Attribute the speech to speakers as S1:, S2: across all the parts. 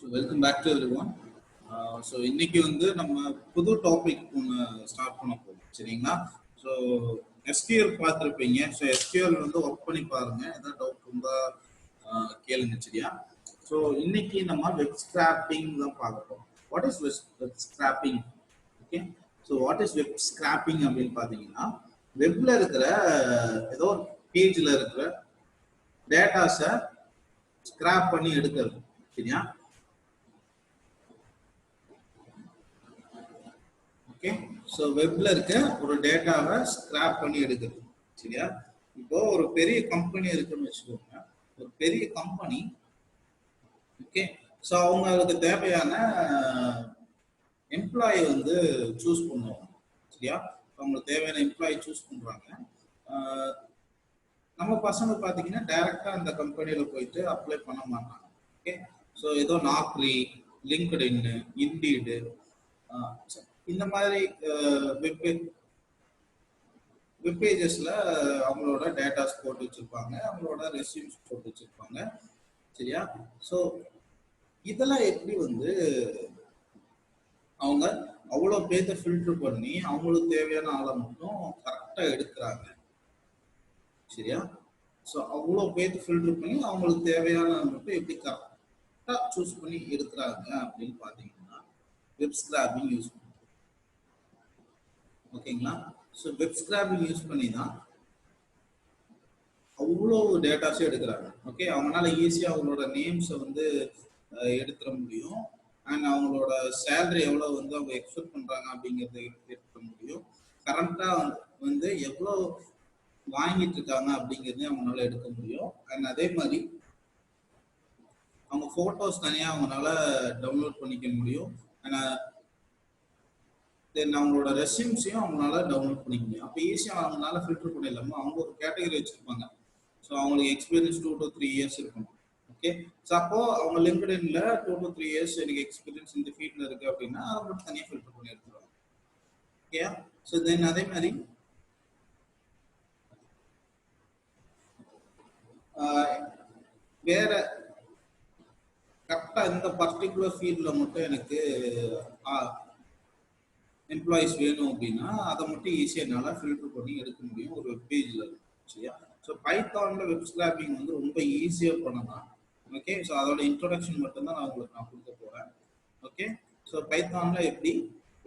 S1: So welcome back to everyone. So இன்னைக்கு வந்து நம்ம புது டாபிக் ஒன்று ஸ்டார்ட் பண்ண போறோம் சரிங்களா. ஸோ எஸ்கியூஎல் பார்த்துருப்பீங்க. ஸோ எஸ்கியூஎல் வந்து ஒர்க் பண்ணி பாருங்க, ஏதாவது டவுட் இருந்தால் கேளுங்க சரியா. ஸோ இன்னைக்கு நம்ம வெப் ஸ்கிராப்பிங் தான் பார்க்க போறோம். What is web scrapping? Okay, so what is web scrapping அப்படின்னு பார்த்தீங்கன்னா, வெப்ல இருக்கிற ஏதோ ஒரு பேஜில் இருக்கிற டேட்டாஸை ஸ்கிராப் பண்ணி எடுக்கிறது சரியா. ஓகே, ஸோ வெப்ல இருக்க ஒரு டேட்டாவை ஸ்கிராப் பண்ணி எடுக்கிறது சரியா. இப்போ ஒரு பெரிய கம்பெனி இருக்குன்னு வச்சுக்கோங்க. ஒரு பெரிய கம்பெனி, ஓகே, ஸோ அவங்களுக்கு தேவையான எம்ப்ளாயி வந்து சூஸ் பண்ணுவாங்க சரியா. அவங்களுக்கு தேவையான எம்ப்ளாயி சூஸ் பண்றாங்க. நம்ம பசங்க பார்த்தீங்கன்னா டைரக்டா அந்த கம்பெனியில போயிட்டு அப்ளை பண்ண மாட்டாங்க. ஓகே, ஸோ ஏதோ நாக்ரி, லிங்க்டின், இண்டீடு இந்த மாதிரி வெப் பேஜஸ்ல அவங்களோட டேட்டாஸ் போட்டு வச்சிருப்பாங்க, அவங்களோட ரெஸ்யூம்ஸ் போட்டு வச்சிருப்பாங்க சரியா. ஸோ இதெல்லாம் எப்படி வந்து அவங்க அவ்வளோ பேர்த்த ஃபில்டர் பண்ணி அவங்களுக்கு தேவையான ஆளை மட்டும் கரெக்டா எடுக்கிறாங்க சரியா. ஸோ அவ்வளோ பேர்த்து ஃபில்டர் பண்ணி அவங்களுக்கு தேவையான மட்டும் எப்படி கரெக்டா சூஸ் பண்ணி எடுக்கிறாங்க அப்படின்னு பார்த்தீங்கன்னா வெப் ஸ்கிராப்பிங் யூஸ் பண்ணுவோம். ஓகேங்களா. ஸோ வெப் ஸ்கிராப்பிங் யூஸ் பண்ணி தான் அவ்வளோ டேட்டாஸும் எடுக்கிறாங்க. ஓகே, அவங்களால ஈஸியாக அவங்களோட நேம்ஸை வந்து எடுத்துட முடியும். அண்ட் அவங்களோட சேலரி எவ்வளோ வந்து அவங்க எக்ஸ்பெக்ட் பண்ணுறாங்க அப்படிங்கிறத எடுத்துட முடியும். கரண்ட்டாக வந்து எவ்வளோ வாங்கிட்டு இருக்காங்க அப்படிங்கிறதையும் அவங்களால எடுக்க முடியும். அண்ட் அதே மாதிரி அவங்க ஃபோட்டோஸ் தனியாக அவங்களால டவுன்லோட் பண்ணிக்க முடியும். அண்ட் தென் அவங்களோட ரெஸ்யூம்ஸையும் அவங்களால டவுன்லோட் பண்ணிக்க முடியும். அப்போ ஈஸியாக அவங்களால ஃபில்டர் பண்ணிடலாமா. அவங்க ஒரு கேட்டகரி வச்சுருப்பாங்க. ஸோ அவங்களுக்கு எக்ஸ்பீரியன்ஸ் 2 to 3 years இருக்கணும். ஓகே, ஸோ அப்போ அவங்க லிங்க்டின்ல 2 to 3 years எனக்கு எக்ஸ்பீரியன்ஸ் இந்த ஃபீல்டில் இருக்கு அப்படின்னா அதை மட்டும் தனியாக ஃபில்டர் பண்ணி எடுத்துருவாங்க. ஓகே, ஸோ தென் அதே மாதிரி வேற கரெக்டாக இந்த பர்டிகுலர் ஃபீல்டில் மட்டும் எனக்கு எம்ப்ளாயிஸ் வேணும் அப்படின்னா அதை மட்டும் ஈஸியாக என்னால் ஃபில்டர் பண்ணி எடுக்க முடியும் ஒரு வெப் பேஜில் சரியா. ஸோ பைத்தானில் வெப் ஸ்கிராப்பிங் வந்து ரொம்ப ஈஸியாக பண்ணலாம். ஓகே, ஸோ அதோட இன்ட்ரோடக்ஷன் மட்டும்தான் நான் உங்களுக்கு கொடுக்க போகிறேன். ஓகே, ஸோ பைத்தானில் எப்படி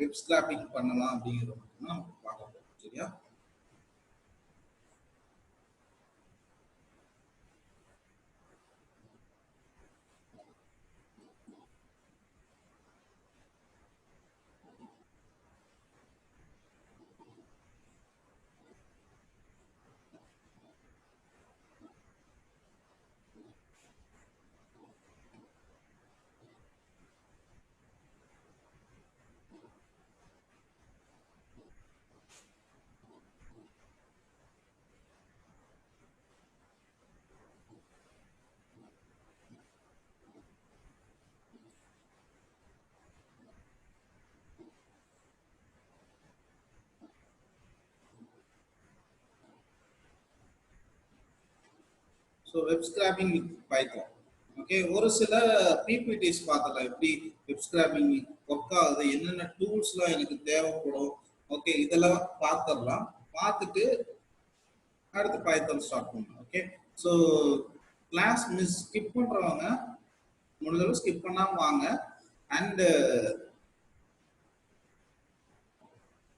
S1: வெப் ஸ்கிராப்பிங் பண்ணலாம் அப்படிங்கிறத மட்டும்தான் நம்ம பார்க்க போகிறோம் சரியா. So web scrapping with Python. Okay, ஒரு சில பிபிடிஸ் பார்த்தலாம் எப்படி வெப் ஸ்கிராப்பிங் ஒர்க் ஆகுது, என்னென்ன டூல்ஸ்லாம் எனக்கு தேவைப்படும். ஓகே, இதெல்லாம் பார்த்துடலாம். பார்த்துட்டு அடுத்து பைத்தான் ஸ்டார்ட் பண்ணலாம். ஓகே, ஸோ கிளாஸ் ஸ்கிப் பண்ணுறவங்க முடிஞ்சளவு ஸ்கிப் பண்ணாம வாங்க. அண்டு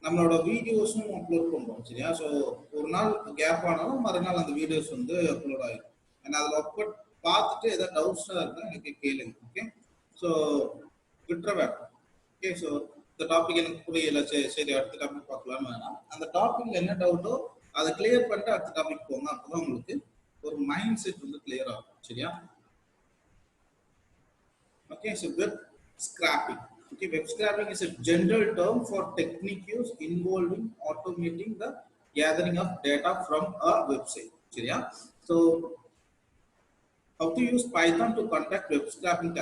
S1: நம்மளோட வீடியோஸும் அப்லோட் பண்ணுறோம் சரியா. ஸோ ஒரு நாள் கேப் ஆனாலும் மறுநாள் அந்த வீடியோஸ் வந்து அப்லோட் ஆகிடும். ஏன்னா அதில் ஒர்க் பார்த்துட்டு ஏதாவது டவுட்ஸாக இருந்தால் எனக்கு கேளுங்க. ஓகே, ஸோ விட்டுற வேண்டாம். ஓகே, ஸோ இந்த டாபிக் எனக்கு புரியல, சரி அடுத்த டாபிக் பார்க்கலான்னு வேணாம். அந்த டாபிக்ல என்ன டவுட்டோ அதை கிளியர் பண்ணிட்டு அடுத்த டாபிக் போங்க. அப்போதான் உங்களுக்கு ஒரு மைண்ட் செட் வந்து கிளியர் ஆகும் சரியா. Okay, so web scrapping. Okay, web scraping is a general term for technique use involving automating the gathering of data from a website. சரியா. So how to use Python to conduct web scraping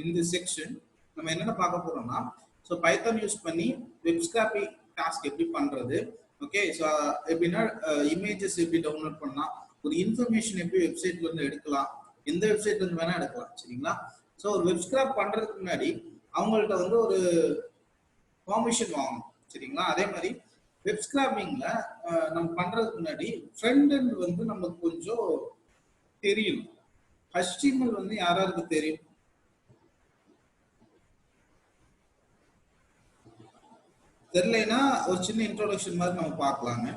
S1: in this section நம்ம என்னென்ன பார்க்க போறோம்னா, so Python use பண்ணி web scrapping task எப்படி பண்றது. Okay, so எப்படின்னா images எப்படி டவுன்லோட் பண்ணலாம், ஒரு இன்ஃபர்மேஷன் எப்படி வெப்சைட்ல இருந்து எடுக்கலாம், எந்த வெப்சைட்ல இருந்து வேணா எடுக்கலாம் சரிங்களா. ஸோ ஒரு வெப் ஸ்கிராப் பண்றதுக்கு முன்னாடி அவங்கள்ட்ட வந்து ஒரு பெர்மிஷன் வாங்கணும். சரிங்களா? அதே மாதிரி வெப் ஸ்கிராப்பிங்ல நம்ம பண்றதுக்கு முன்னாடி ஃப்ரண்ட் எண்ட் வந்து நமக்கு கொஞ்சம் தெரியணும். HTML வந்து யாராருக்கு தெரியும்? தெரியலைன்னா ஒரு சின்ன இன்ட்ரோடக்ஷன் மாதிரி நம்ம பார்க்கலாங்க.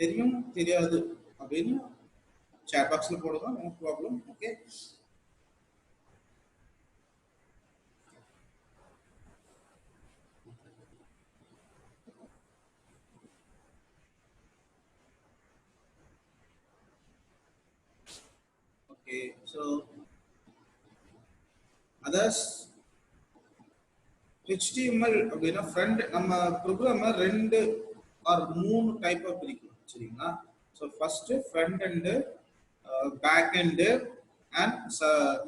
S1: தெரியும் தெரியாது அப்படின்னு chat box la போடுங்க, no problem. Okay. Okay, so others HTML அப்படின்னா ஃப்ரண்ட் நம்ம ப்ரோக்ராம 2 ஆர் 3 டைப்பா பிரிக்கலாம். சரிங்களா? So first front end, back end and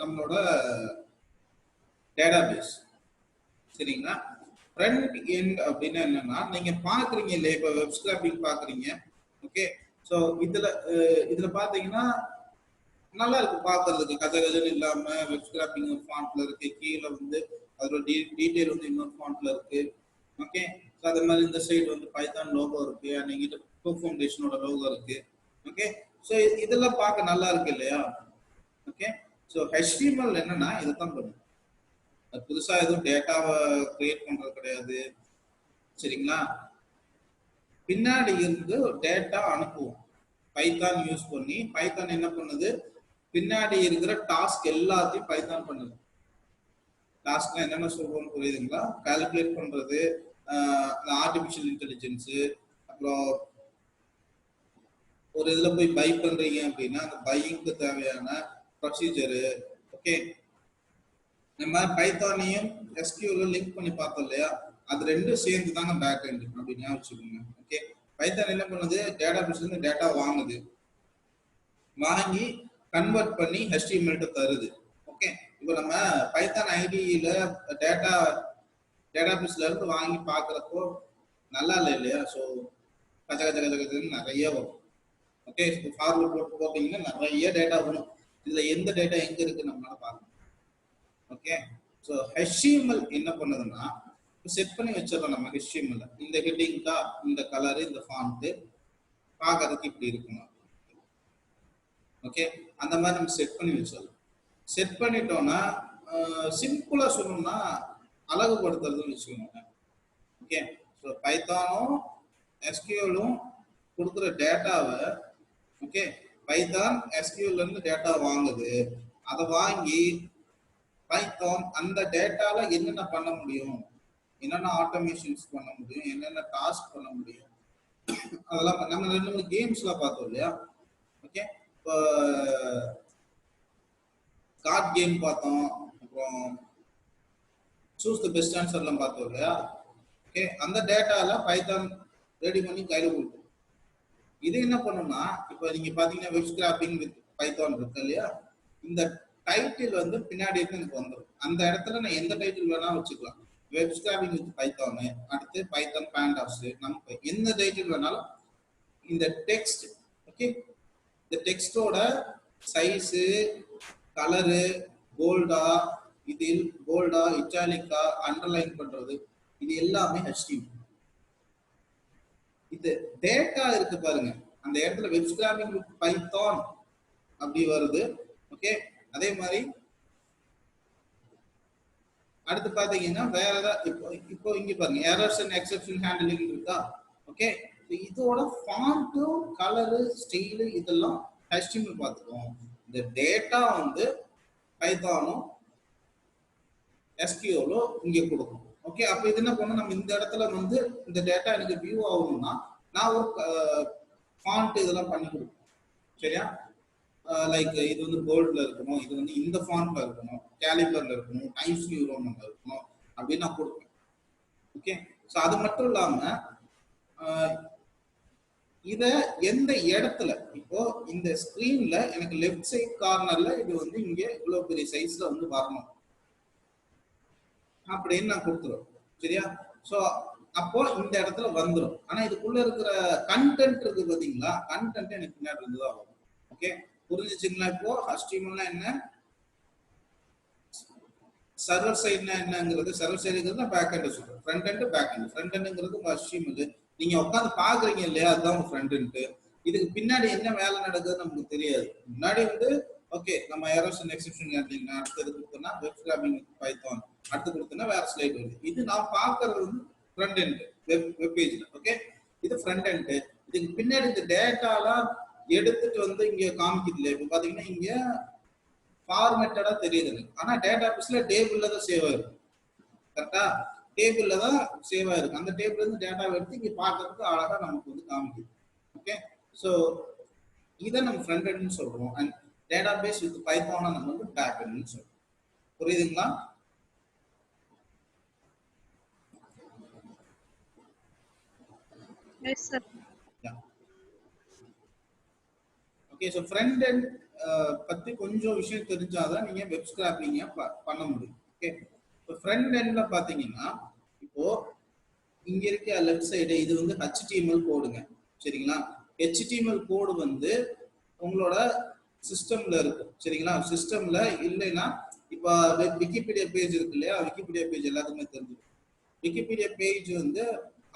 S1: நம்மளோட டேட்டாபேஸ். சரிங்களா? ஃப்ரண்ட் எண்ட் அப்படின்னா என்னன்னா நீங்க பாக்குறீங்க இல்லையா, இப்போ வெப் ஸ்கிராப்பிங் பாக்குறீங்க. ஓகே, ஸோ இதுல பாத்தீங்கன்னா நல்லா இருக்கு பாக்குறதுக்கு, கதை கதைன்னு இல்லாம வெப் ஸ்கிராப்பிங் ஒரு ஃபாண்ட்ல இருக்கு, கீழே வந்து அதோட டீடைல் வந்து இன்னொரு ஃபாண்ட்ல இருக்கு. ஓகே, ஸோ அதே மாதிரி இந்த சைடு வந்து பைத்தான் லோகோ இருக்கு, அன்னைக்கு ப்ரோ ஃபவுண்டேஷனோட லோகோ இருக்கு. ஓகே, ஸோ இதெல்லாம் பார்க்க நல்லா இருக்கு இல்லையா? ஓகே, ஸோ HTML என்னன்னா இதுதான் பண்ணும். புதுசா எதுவும் டேட்டாவை கிரியேட் பண்றது கிடையாது. சரிங்களா? பின்னாடி இருந்து டேட்டா அனுப்புவோம் பைத்தான் யூஸ் பண்ணி. பைத்தான் என்ன பண்ணுது, பின்னாடி இருக்கிற டாஸ்க் எல்லாத்தையும் பைத்தான் பண்ணுது. டாஸ்க்னா என்னென்ன சொல்றோம்னு புரியுதுங்களா? கால்குலேட் பண்றது, ஆர்டிபிஷியல் இன்டெலிஜென்ஸ், அப்புறம் ஒரு இதுல போய் பை பண்றீங்க அப்படின்னா அந்த பையிங்க்கு தேவையான ப்ரொசீஜரு. ஓகே, நம்ம பைத்தானையும் எஸ்கியூலும் லிங்க் பண்ணி பார்த்தோம் இல்லையா, அது ரெண்டும் சேர்ந்து தாங்க பேக் எண்ட் அப்படின்னு வச்சுக்கோங்க. ஓகே, பைத்தான் என்ன பண்ணுது, டேட்டா பேஸ்ல இருந்து டேட்டா வாங்குது, வாங்கி கன்வெர்ட் பண்ணி HTML தருது. ஓகே, இப்போ நம்ம பைத்தான் ஐடியில டேட்டாபேஸ்ல இருந்து வாங்கி பார்க்குறப்போ நல்லா இல்லை இல்லையா? ஸோ கச்ச கச்ச கச்ச கச்சன்னு நிறைய வரும். ஓகே, ஃபார்வர்ட் போட்டு போட்டீங்கன்னா நிறைய டேட்டா வரும். இதுல எந்த டேட்டா எங்க இருக்கு நம்மளால பார்க்கணும். ஓகே, ஸோ HTML என்ன பண்ணுதுன்னா செட் பண்ணி வச்சிடறோம் நம்ம HTML. இந்த ஹெட்டிங்கா, இந்த கலரு, இந்த ஃபாண்ட் பார்க்கறதுக்கு இப்படி இருக்கணும். ஓகே, அந்த மாதிரி நம்ம செட் பண்ணி வச்சிடலாம். செட் பண்ணிட்டோம்னா சிம்பிளா சொல்லணும்னா அழகுபடுத்துறதுன்னு வச்சுக்கோங்க. ஓகே, ஸோ பைத்தானும் எஸ்கியூலும் கொடுக்குற டேட்டாவை, ஓகே, பைத்தான் எஸ்கியூல இருந்து டேட்டா வாங்குது. அதை வாங்கி பைத்தான் அந்த டேட்டால என்னென்ன பண்ண முடியும், என்னென்ன ஆட்டோமேஷன்ஸ் பண்ண முடியும், என்னென்ன டாஸ்க் பண்ண முடியும், அதெல்லாம் நம்ம 2-3 கேம்ஸ்லாம் பார்த்தோம் இல்லையா? ஓகே, இப்போ கார்ட் கேம் பார்த்தோம், அப்புறம் சூஸ் த பெஸ்ட் ஆன்சர்லாம் பார்த்தோம் இல்லையா? ஓகே, அந்த டேட்டால பைத்தான் ரெடி பண்ணி கையில கொடுக்கும். இது என்ன பண்ணும்னா, இப்போ நீங்க பாத்தீங்கன்னா வெப் ஸ்கிராப்பிங் வித் பைத்தான் இருக்கு இல்லையா, இந்த டைட்டில் வந்து பின்னாடி இருந்து எனக்கு வந்துடும். அந்த இடத்துல நான் எந்த டைட்டில் வேணா வச்சுக்கலாம். வெப் ஸ்கிராப்பிங் வித் பைத்தான், அடுத்து பைத்தான் பேண்டாஸ், நம்ம எந்த டைட்டில் வேணாலும் இந்த டெக்ஸ்ட், ஓகே, இந்த டெக்ஸ்டோட சைஸு, கலரு, போல்டா, இதில் போல்டா, இட்டாலிக்கா, அண்டர்லைன் பண்றது, இது எல்லாமே HTML. இது டேட்டா இருக்கு பாருங்க, அந்த இடத்துல வெப் ஸ்கிராப்பிங் வித் பைத்தான் அப்படி வருது. ஓகே, அதே மாதிரி அடுத்து பாத்தீங்கன்னா வேற ஏதாவது இப்போ இங்க பாருங்க எரர்ஸ் அண்ட் எக்ஸெப்ஷன் ஹேண்ட்லிங் இருக்கா. ஓகே, இதோட ஃபாண்ட், கலரு, ஸ்டைல் இதெல்லாம் HTML பார்த்துக்கோம். இந்த டேட்டா வந்து பைத்தானும் எஸ்கியூலும் இங்க கொடுக்கும். ஓகே, அப்ப இது என்ன பண்ணும், நம்ம இந்த இடத்துல வந்து இந்த டேட்டா எனக்கு வியூ ஆகணும்னா நான் ஒரு ஃபாண்ட் இதெல்லாம் பண்ணி கொடுப்பேன். சரியா? லைக் இது வந்து போல்ட்ல இருக்கணும், இது வந்து இந்த ஃபாண்ட்ல இருக்கணும், கேலிபர்ல இருக்கணும், டைம்ஸ் நியூ ரோமன்ல இருக்கணும் அப்படின்னு நான் கொடுப்பேன். ஓகே, ஸோ அது மட்டும் இல்லாம இத எந்த இடத்துல, இப்போ இந்த ஸ்கிரீன்ல எனக்கு லெஃப்ட் சைட் கார்னர்ல இது வந்து இங்க இவ்வளவு பெரிய சைஸ்ல வந்து வரணும் அப்படின்னு நான் கொடுத்துருவேன். சரியா? ஸோ அப்போ இந்த இடத்துல வந்துடும். ஆனா இதுக்குள்ள இருக்கிற கண்டென்ட் இருக்கு பாத்தீங்களா, கண்டென்ட் எனக்கு பின்னாடி இருந்துதான் வரும். ஓகே, புரிஞ்சுச்சுங்களா? இப்போ HTML என்ன, சர்வர் சைடுனா என்னங்கிறது, சர்வர் சைடுங்கிறது பேக் எண்ட் சொல்றேன், front end back end. Front எண்ட்ங்கிறது உங்க HTML, நீங்க உட்காந்து பாக்குறீங்க இல்லையா, அதுதான் உங்க ஃப்ரண்ட் எண்ட். இதுக்கு பின்னாடி என்ன வேலை நடக்குதுன்னு நமக்கு தெரியாது. முன்னாடி வந்து ஓகே நம்ம எரர்ஸ் அண்ட் எக்ஸெப்ஷன் எடுத்தீங்கன்னா, அடுத்தது கொடுத்தோம்னா வெப் ஸ்கிராப்பிங் பைத்தான், அடுத்து கொடுத்தோம்னா வேற ஸ்லைட் வருது. இது நான் பாக்குறது வந்து ஃப்ரண்ட் எண்ட் வெப் பேஜ்ல. ஓகே, இது ஃப்ரண்ட் எண்ட். இதுக்கு பின்னாடி இந்த டேட்டாலாம் எடுத்துட்டு வந்து இங்க காமிக்குது இல்லையா, இப்போ பாத்தீங்கன்னா இங்க ஃபார்மேட்டடா தெரியுது, ஆனா டேட்டா பேஸ்ல டேபிள்ல தான் சேவ் ஆயிருக்கும். கரெக்டா, டேபிள்ல தான் சேவ் ஆயிருக்கும். அந்த டேபிள்ல இருந்து டேட்டா எடுத்து இங்க பார்க்கறதுக்கு அழகா நமக்கு வந்து காமிக்குது. ஓகே, சோ இதை நம்ம ஃப்ரண்ட் எண்ட்னு சொல்றோம். அண்ட் டேட்டா பேஸ் வித் பைத்தானை நம்ம வந்து பேக் எண்ட்னு சொல்றோம். புரியுதுங்களா?
S2: Yes sir.
S1: Okay, so front end பத்தி கொஞ்சம் விஷயம் தெரிஞ்சாதான் நீங்க வெப் ஸ்கிராப்பிங்க பண்ண முடியும். ஓகே, இப்போ ஃப்ரண்ட் எண்ட்ல பாத்தீங்கன்னா, இப்போ இங்க இருக்க லெஃப்ட் சைடு இது வந்து HTML கோடுங்க. சரிங்களா, HTML கோடு வந்து உங்களோட சிஸ்டம்ல இருக்கும். சரிங்களா, சிஸ்டம்ல இல்லைன்னா இப்போ விக்கிபீடியா பேஜ் இருக்கு இல்லையா, விக்கிபீடியா பேஜ் எல்லாத்துக்குமே தெரிஞ்சிடும். விக்கிபீடியா பேஜ் வந்து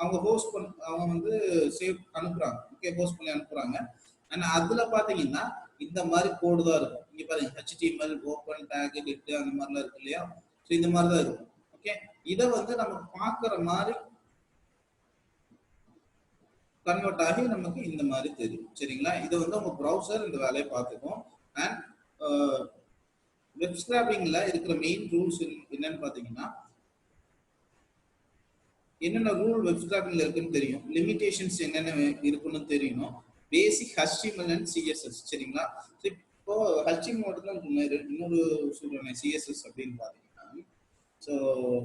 S1: அவங்க ஹோஸ்ட் அவங்க வந்து சேவ் அனுப்புறாங்க. ஓகே, ஹோஸ்ட் பண்ணி அனுப்புறாங்க. ஆனா அதுல பாத்தீங்கன்னா இந்த மாதிரி கோடு தான் இருக்கும். இங்க பாருங்க, HTML ஓப்பன் டேக் லிட் அந்த மாதிரிலாம் இருக்கு இல்லையா, ஸோ இந்த மாதிரி தான் இருக்கும். ஓகே, இதை வந்து நம்ம பாக்குற மாதிரி கன்வெர்ட் ஆகி நமக்கு இந்த மாதிரி தெரியும். சரிங்களா, இது வந்து உங்க ப்ரௌசர் இந்த வேலையை பார்த்துக்கும். அண்ட் வெப் ஸ்கிராப்பிங்ல இருக்கிற மெயின் ரூல்ஸ் என்னன்னு பாத்தீங்கன்னா, என்னென்ன ரூல் வெப் ஸ்கிராப்பிங்ல இருக்குன்னு தெரியும், லிமிடேஷன்ஸ் என்னென்ன இருக்குன்னு தெரியணும், பேசிக் HTML அண்ட் CSS. சரிங்களா, இப்போ HTML மட்டும் தான் இன்னொரு சொல்றேன் CSS அப்படின்னு பாத்தீங்கன்னா, ஸோ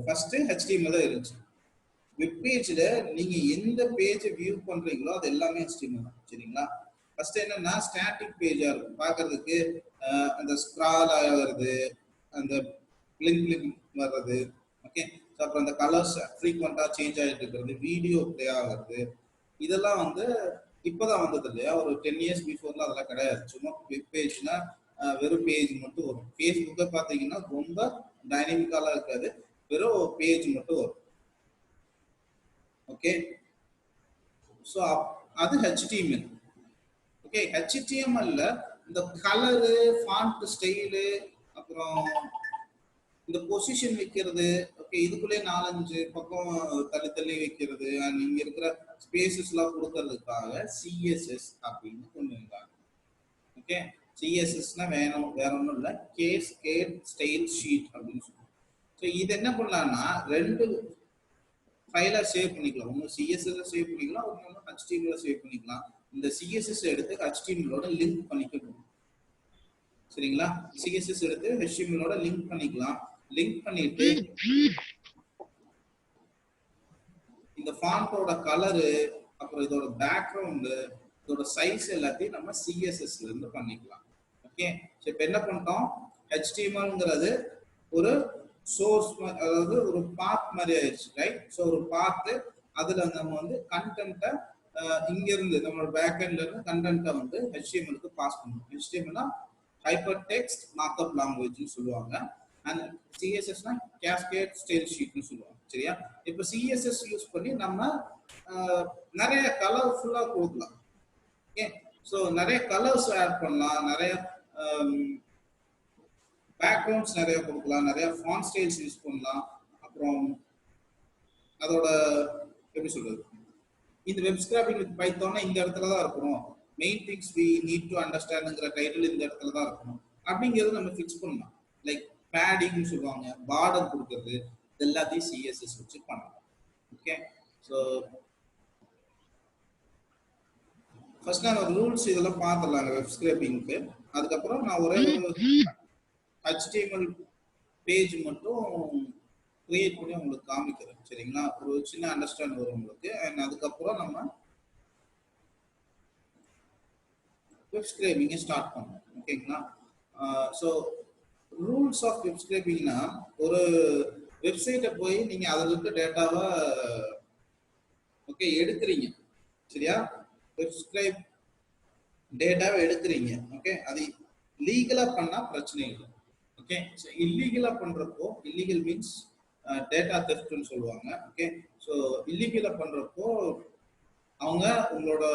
S1: ஃபர்ஸ்ட் HTML தான் இருந்துச்சு. வெப் பேஜ்ல நீங்க எந்த பேஜை வியூ பண்றீங்களோ அது எல்லாமே HTML தான். சரிங்களா, ஃபர்ஸ்ட் என்னன்னா ஸ்டாட்டிக் பேஜா இருக்கும் பார்க்கிறதுக்கு, அந்த ஸ்க்ரால் ஆகிறது, அந்த லிங்க் வர்றது. ஓகே, அப்புறம் அந்த கலர்ஸ் ஃப்ரீக்வெண்டா சேஞ்ச் ஆகிட்டு இருக்கிறது, வீடியோ பிளே ஆகிறது, இதெல்லாம் வந்து இப்போதான் வந்தது இல்லையா, ஒரு 10 இயர்ஸ் பிஃபோர்லாம் அதெல்லாம் கிடையாது. சும்மா வெப் பேஜ்னா வெறும் பேஜ் மட்டும் வரும். ஃபேஸ்புக்கை பார்த்தீங்கன்னா ரொம்ப டைனமிக்காலாம் இருக்காது, வெறும் பேஜ் மட்டும் வரும். ஓகே, ஸோ அது HTML. ஓகே, HTML-ல இந்த கலரு, ஃபாண்ட் ஸ்டைலு, அப்புறம் இந்த பொசிஷன் வைக்கிறது, ஓகே, இதுக்குள்ளே 4-5 பக்கம் தள்ளி தள்ளி வைக்கிறது, இங்க இருக்கிற ஸ்பேசஸ் எல்லாம் கொடுக்கறதுக்காக CSS அப்படின்னு கொண்டு வந்தாங்க. ஓகே, CSSனா வேற ஒன்றும் இல்லை, கேஸ்கேட் ஸ்டைல் ஷீட் அப்படின்னு சொல்லுவாங்க. ஸோ இது என்ன பண்ணலாம்னா ரெண்டு ஃபைலை சேவ் பண்ணிக்கலாம். ஒன்று CSS சேவ் பண்ணிக்கலாம், ஒன்று HTML சேவ் பண்ணிக்கலாம். இந்த CSS எடுத்து HTML-ஓட லிங்க் பண்ணிக்கணும். சரிங்களா, CSS எடுத்து HTML-ஓட லிங்க் பண்ணிக்கலாம். லிங்க் பண்ணிட்டு இந்த ஃபாண்டோட கலரு, அப்புறம் இதோட பேக்ரவுண்டு, இதோட சைஸ் எல்லாத்தையும் நம்ம CSS-ல இருந்து பண்ணிக்கலாம். ஓகே, ஸோ இப்போ என்ன பண்ணிட்டோம், HTML-ங்கிறது ஒரு சோர்ஸ், அதாவது ஒரு பாத் மாதிரி ஆயிடுச்சு, ரைட்? ஸோ ஒரு பாத்து, அதுல நம்ம வந்து கண்டென்ட்டை இங்க இருந்து நம்மளோட பேக் எண்ட்ல இருந்து கண்டென்ட்டை வந்து HTML-க்கு பாஸ் பண்ணணும். HTML-னா ஹைப்பர் டெக்ஸ்ட் மார்க்அப் லாங்குவேஜ்னு சொல்லுவாங்க. அண்ட் CSS-னா கேஸ்கேட் ஸ்டைல் ஷீட்னு சொல்லுவாங்க. சரியா, இப்போ CSS யூஸ் பண்ணி நம்ம நிறைய கலர்ஃபுல்லா கொடுக்கலாம். ஓகே, ஸோ நிறைய கலர்ஸ் ஆட் பண்ணலாம், நிறைய பேக்ரவுண்ட்ஸ் நிறைய கொடுக்கலாம், நிறைய ஃபாண்ட் ஸ்டைல்ஸ் யூஸ் பண்ணலாம். அப்புறம் அதோட எப்படி சொல்றது, இந்த வெப் ஸ்கிராப்பிங் வித் பைத்தான்னா இந்த இடத்துல தான் இருக்கணும், main things we need to அண்டர்ஸ்டாண்ட்ங்கிற டைட்டில் இந்த இடத்துல தான் இருக்கணும் அப்படிங்கிறது நம்ம ஃபிக்ஸ் பண்ணலாம். லைக் பேடிங்னு சொல்லுவாங்க, பார்டர் கொடுக்கறது, இது எல்லாத்தையும் CSS வச்சு பண்ணலாம். ஓகே, ஸோ ஃபர்ஸ்ட் நான் ரூல்ஸ் இதெல்லாம் பார்த்துடலாங்க வெப் ஸ்கிராப்பிங்க்கு. அதுக்கப்புறம் நான் ஒரே ஒரு HTML பேஜ் மட்டும் கிரியேட் பண்ணி உங்களுக்கு காமிக்கிறேன். சரிங்களா, ஒரு சின்ன அண்டர்ஸ்டாண்ட் வரும் உங்களுக்கு. அண்ட் அதுக்கப்புறம் நம்ம வெப் ஸ்கிராப்பிங்கை ஸ்டார்ட் பண்ணோம். ஓகேங்களா, ஸோ ரூல்ஸ் ஆஃப் வெப் ஸ்கிராப்பிங்னா, ஒரு வெப்சைட்டை போய் நீங்கள் அதில் இருக்க டேட்டாவை ஓகே, எடுக்கிறீங்க சரியா, வெப்ஸ்கிரைப் டேட்டாவை எடுக்கிறீங்க. ஓகே, அது லீகலா பண்ணா பிரச்சனை இல்லை. ஓகே, இல்லீகலா பண்றப்போ, இல்லீகல் மீன்ஸ் டேட்டா தெஃப்ட்னு சொல்லுவாங்க. ஓகே, ஸோ இல்லீகலா பண்றப்போ அவங்க உங்களோட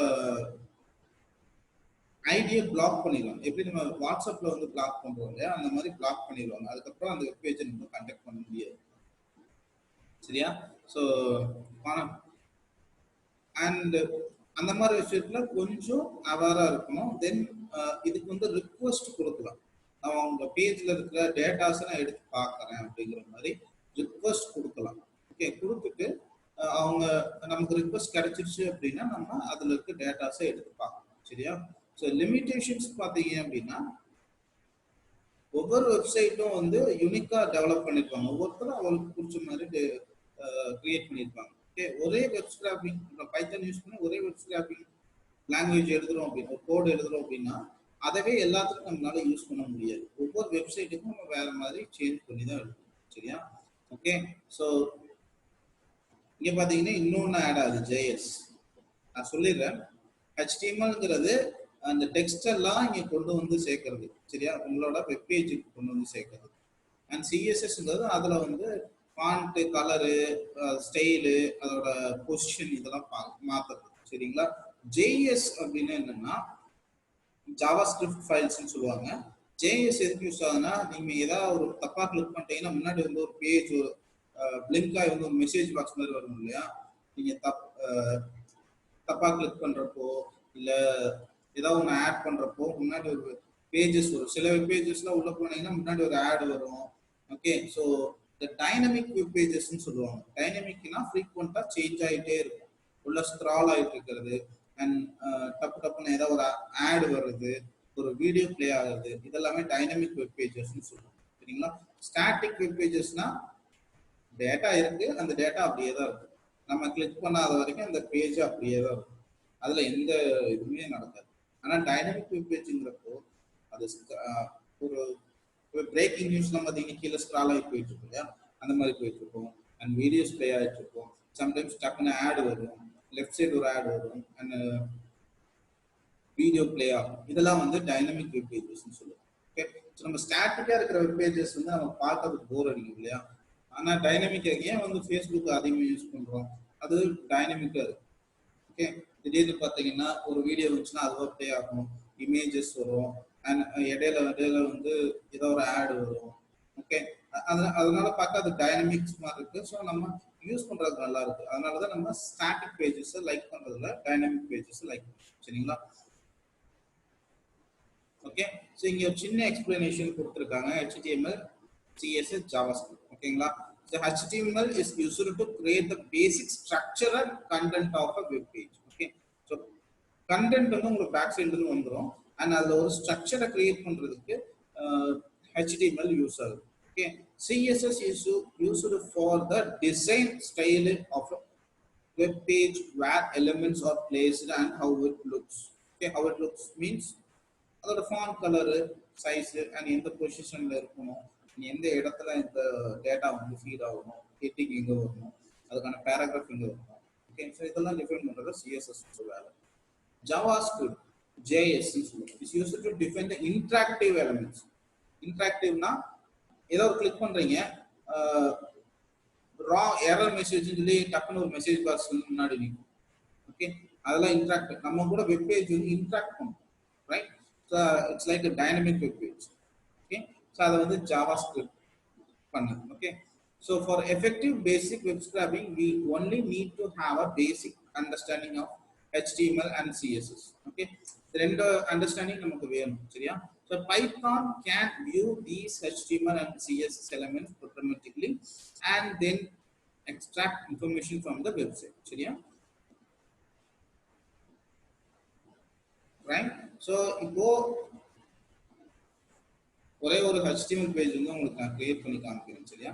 S1: ஐடியை பிளாக் பண்ணிடுவாங்க. எப்படி நம்ம வாட்ஸ்அப்ல வந்து பிளாக் பண்றோம் இல்லையா, அந்த மாதிரி பிளாக் பண்ணிடுவாங்க. அதுக்கப்புறம் அந்த வெப்பேஜை நம்ம கண்டக்ட் பண்ண முடியாது. சரியா, ஸோ அண்ட் அந்த மாதிரி விஷயத்துல கொஞ்சம் அவேரா இருக்கணும். தென் இதுக்கு வந்து ரிக்வஸ்ட் கொடுக்கலாம். நான் உங்க பேஜ்ல இருக்கிற டேட்டாஸை நான் எடுத்து பார்க்கறேன் அப்படிங்கிற மாதிரி ரிக்வஸ்ட் கொடுக்கலாம். ஓகே, கொடுத்துட்டு அவங்க நமக்கு ரிக்வஸ்ட் கிடைச்சிருச்சு அப்படின்னா நம்ம அதுல இருக்க டேட்டாஸை எடுத்து பார்க்கணும். சரியா, ஸோ லிமிடேஷன்ஸ் பார்த்தீங்க அப்படின்னா ஒவ்வொரு வெப்சைட்டும் வந்து யூனிக்கா டெவலப் பண்ணிருப்பாங்க. ஒவ்வொருத்தரும் அவங்களுக்கு பிடிச்ச மாதிரி கிரியேட் பண்ணியிருப்பாங்க. ஓகே, ஒரே வெப் ஸ்கிராப்பிங் பைத்தன் யூஸ் பண்ணி ஒரே வெப் ஸ்கிராப்பிங் லாங்குவேஜ் எழுதுறோம் அப்படின்னா, ஒரு கோடு எழுதுறோம் அப்படின்னா அதவே எல்லாத்துக்கும் நம்மளால யூஸ் பண்ண முடியாது. ஒவ்வொரு வெப்சைட்டுக்கும் நம்ம வேற மாதிரி சேஞ்ச் பண்ணி தான் எழுதணும். சரியா, ஓகே, ஸோ இங்க பாத்தீங்கன்னா இன்னொன்னு ஆட் ஆகுது, ஜேஎஸ். நான் சொல்லிடுறேன், HTMLங்கிறது அந்த டெக்ஸ்ட் எல்லாம் இங்க கொண்டு வந்து சேர்க்கறது. சரியா, உங்களோட வெப்பேஜுக்கு கொண்டு வந்து சேர்க்கறது. அண்ட் சிஎஸ்எஸ்ங்கிறது அதுல வந்து ஃபாண்ட், கலரு, ஸ்டைலு, அதோட பொசிஷன் இதெல்லாம் மாத்துறது. சரிங்களா, ஜேஎஸ் அப்படின்னு என்னன்னா ஜாவா ஸ்கிரிப்ட் ஃபைல்ஸ்னு சொல்லுவாங்க. ஜேஎஸ் எதுக்கு யூஸ் ஆகுதுன்னா, நீங்க ஏதாவது ஒரு தப்பா கிளிக் பண்ணிட்டீங்கன்னா முன்னாடி வந்து ஒரு பேஜ் பிளிங்க் ஆகி வந்து ஒரு மெசேஜ் பாக்ஸ் மாதிரி வரும் இல்லையா, நீங்க தப்பா கிளிக் பண்றப்போ இல்ல ஏதாவது ஒன்று ஆட் பண்றப்போ முன்னாடி ஒரு பேஜஸ் வரும். சில வெப் பேஜஸ்லாம் உள்ள போனீங்கன்னா முன்னாடி ஒரு ஆட் வரும். ஓகே, ஸோ இந்த டைனமிக் வெப் பேஜஸ்ன்னு சொல்லுவாங்க. டைனமிக்னா ஃப்ரீக்வெண்டா சேஞ்ச் ஆகிட்டே இருக்கும், உள்ள ஸ்க்ரால் ஆகிட்டு இருக்கிறது, அண்ட் டப்பு டப்புன்னு ஏதாவது ஒரு ஆட் வருது, ஒரு வீடியோ பிளே ஆகுது, இதெல்லாமே டைனமிக் வெப் பேஜஸ்ன்னு சொல்லுவாங்க. சரிங்களா, ஸ்டாட்டிக் வெப் பேஜஸ்னா டேட்டா இருக்கு, அந்த டேட்டா அப்படியே தான் இருக்கு, நம்ம கிளிக் பண்ணாத வரைக்கும் அந்த பேஜ் அப்படியே தான் இருக்கும், அதுல எந்த இதுவுமே நடக்காது. ஆனா டைனமிக் வெப் பேஜ்ங்கிறப்போ அது ஒரு பிரேக்கிங் நியூஸ்லாம் பார்த்தீங்கன்னா கீழே ஸ்க்ரால் ஆகி போயிட்டு இருக்கு இல்லையா, அந்த மாதிரி போயிட்டு இருக்கும். அண்ட் வீடியோஸ் பிளே ஆகிட்டு இருக்கும். சம்டைம்ஸ் டக்குன்னு ஆட் வரும், லெஃப்ட் சைடு ஒரு ஆட் வரும், அண்ட் வீடியோ பிளே ஆகும். இதெல்லாம் வந்து டைனமிக் வெப் பேஜஸ்ன்னு சொல்லுவோம். ஓகே, ஸோ நம்ம ஸ்டாட்டிக்காக இருக்கிற வெப் பேஜஸ் வந்து நம்ம பார்க்கறதுக்கு போர் அடிக்கும் இல்லையா, ஆனால் டைனமிக் ஏன் வந்து ஃபேஸ்புக் அதிகமாக யூஸ் பண்ணுறோம், அது டைனமிக்காக இருக்கு. ஓகே, திடீர்னு பார்த்தீங்கன்னா ஒரு வீடியோ வந்துச்சுன்னா அதுவாக ப்ளே ஆகும், இமேஜஸ் வரும், அண்ட் இடையில இடையில வந்து ஏதோ ஒரு ஆட் வரும். ஓகே, அதனால பார்க்க அது டைனமிக்ஸ் மாதிரி இருக்கு. ஸோ நம்ம யூஸ் பண்றது நல்லா இருக்கு. அதனால தான் நம்ம ஸ்டாட்டிக் பேஜஸ் லைக் பண்றதுல டைனமிக் பேஜஸ் லைக் பண்ணுறோம். சரிங்களா, ஓகே, ஸோ இங்க ஒரு சின்ன எக்ஸ்பிளனேஷன் கொடுத்துருக்காங்க, HTML, CSS, JavaScript. ஓகேங்களா, so HTML is used to create the basic structural content of a web page. Okay, so content வந்து உங்களுக்கு பேக் சைடுல வந்துடும், அண்ட் அதில் ஒரு ஸ்ட்ரக்சரை கிரியேட் பண்றதுக்கு HTML யூஸ் ஆகுது. Okay, CSS is used for the design style of a web page where elements are placed and how it looks. Okay, how it looks means அதோட ஃபாண்ட் கலரு, சைஸு, அண்ட் எந்த பொசிஷன்ல இருக்கணும், எந்த இடத்துல இந்த data வந்து feet ஆகணும், heading எங்கே வரணும், அதுக்கான பேராகிராஃப் எங்கே வரணும். ஓகே, ஸோ இதெல்லாம் டிஃபைன் பண்ணுறது சிஎஸ்எஸ் வேலை. JavaScript, JS is used to define the interactive elements. இன்ட்ராக்டிவ்னா ஏதோ ஒரு கிளிக் பண்றீங்க, ரா எரர் மெசேஜ் சொல்லி டக்குன்னு ஒரு மெசேஜ் பாக்ஸ் வந்து முன்னாடி நிற்கும். ஓகே, அதெல்லாம் இன்ட்ராக்டிவ், நம்ம கூட வெப் பேஜ் வந்து இன்ட்ராக்ட் பண்ணும், right. So it's like a dynamic web page. Okay, so அதை வந்து JavaScript பண்ணுது. Okay, so for effective basic web scraping we only need to have a basic understanding of HTML and CSS. Okay, இந்த ரெண்டு understanding நமக்கு வேணும். சரியா, so Python can view these HTML and CSS elements automatically and then extract information from the website. சரியா, right. So இப்போ ஒரே ஒரு HTML page வந்து உங்களுக்கு நான் கிரியேட் பண்ணி காமிக்கிறேன். சரியா,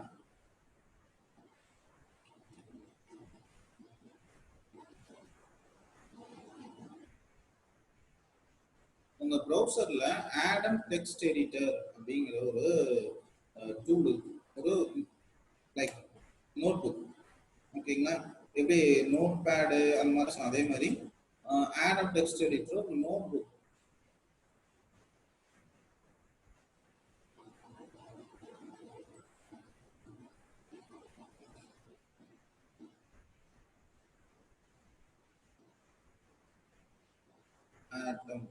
S1: உங்க ப்ரௌசர்ல ஆடம் டெக்ஸ்ட் எடிட்டர் அப்படிங்கிற ஒரு டூல் இருக்கு, ஒரு லைக் நோட் புக். ஓகேங்களா, எப்படி நோட் பேடு அந்த மாதிரி அதே மாதிரி Atom text editor notebook Atom.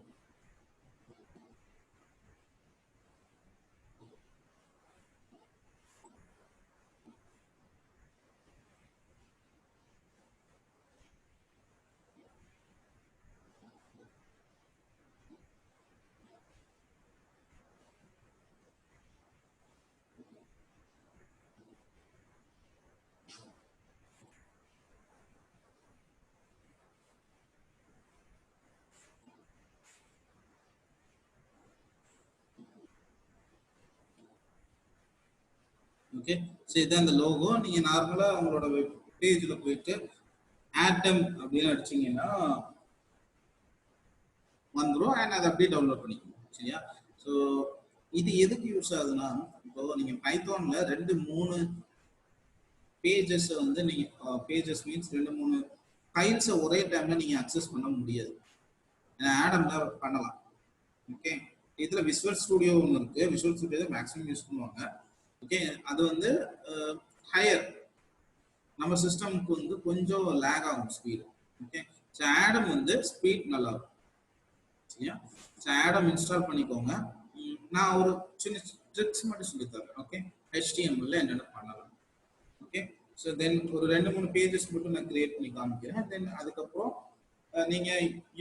S1: Okay, so இதான் அந்த லோகோ. நீங்க நார்மலா உங்களோட வெப் பேஜ்ல போயிட்டு ஆட்டம் அப்படின்னு அடிச்சீங்கன்னா வந்துடும். அண்ட் அதை அப்படியே டவுன்லோட் பண்ணிக்கணும். சரியா? ஸோ இது எதுக்கு யூஸ் ஆகுதுன்னா, இப்போ நீங்க பைத்தான்ல ரெண்டு மூணு பேஜஸ் வந்து நீங்க பேஜஸ் மீன்ஸ் ரெண்டு மூணு ஃபைல்ஸை ஒரே டைம்ல நீங்க அக்சஸ் பண்ண முடியாது. ஆடம்ல பண்ணலாம். ஓகே, இதுல விஷுவல் ஸ்டுடியோ ஒன்று இருக்கு. விஷுவல் ஸ்டுடியோ மேக்ஸிமம் யூஸ் பண்ணுவாங்க. ஓகே, அது வந்து ஹையர் நம்ம சிஸ்டம்க்கு வந்து கொஞ்சம் லேக் ஆகும் ஸ்பீடு. ஓகே, ஸோ ஆடம் வந்து ஸ்பீட் நல்லா இருக்கும். சரியா? ஸோ ஆடம் இன்ஸ்டால் பண்ணிக்கோங்க. நான் ஒரு சின்ன ட்ரிக்ஸ் மட்டும் சொல்லித்தரேன். ஓகே, HTML என்னென்ன பண்ணலாம். ஓகே, ஸோ தென் ஒரு ரெண்டு மூணு பேஜஸ் மட்டும் நான் கிரியேட் பண்ணி காமிக்கிறேன். தென் அதுக்கப்புறம் நீங்க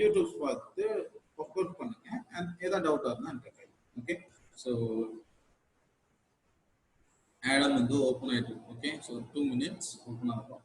S1: யூடியூப் பார்த்து ஒர்க் அவுட் பண்ணுங்க. அண்ட் ஏதாவது டவுட்டாக இருந்தால் கேட்குறேன். ஓகே, ஸோ ஆடம் வந்து ஓப்பன் ஆயிட்டு இருக்கு. ஓகே, ஸோ 2 minutes ஓப்பன் ஆகும்.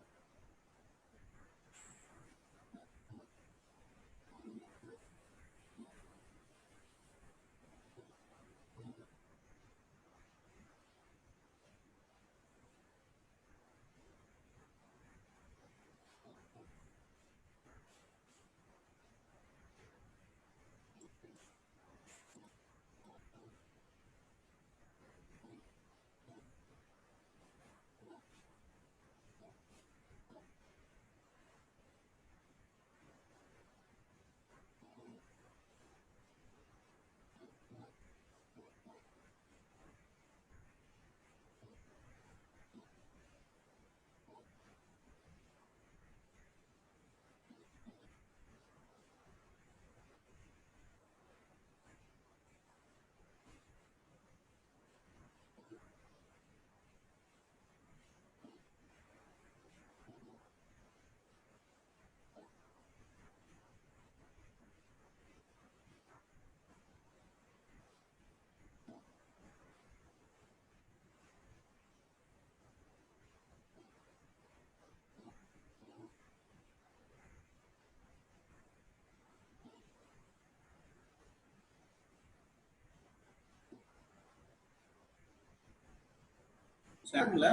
S1: ஆடம்ல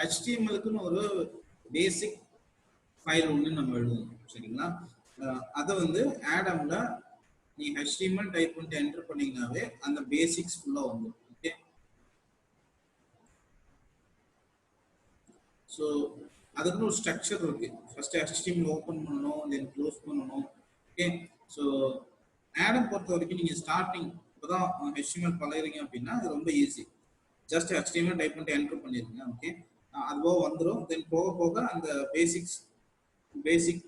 S1: HTML-க்குன்னு ஒரு பேசிக் ஃபைல் ஒன்று நம்ம எழுதணும். சரிங்களா? அதை வந்து ஆடம்ல நீ HTML டைப் பண்ணிட்டு என்டர் பண்ணீங்கன்னாவே அந்த பேசிக்ஸ் ஃபுல்லாக வந்துடும். ஓகே, ஸோ அதுக்குன்னு ஒரு ஸ்ட்ரக்சர் இருக்கு. ஃபர்ஸ்ட் HTML ஓப்பன் பண்ணணும், தென் க்ளோஸ் பண்ணணும். ஓகே, ஸோ ஆடம் பொறுத்த வரைக்கும் நீங்கள் ஸ்டார்டிங் இப்போதான் HTML பழகிறீங்க அப்படின்னா அது ரொம்ப ஈஸி. ஜஸ்ட் HTML டைப் பண்ணிட்டு என்டர் பண்ணிருங்க. ஓகே, அதுவோ வந்துடும். தென் போக போக அந்த பேசிக்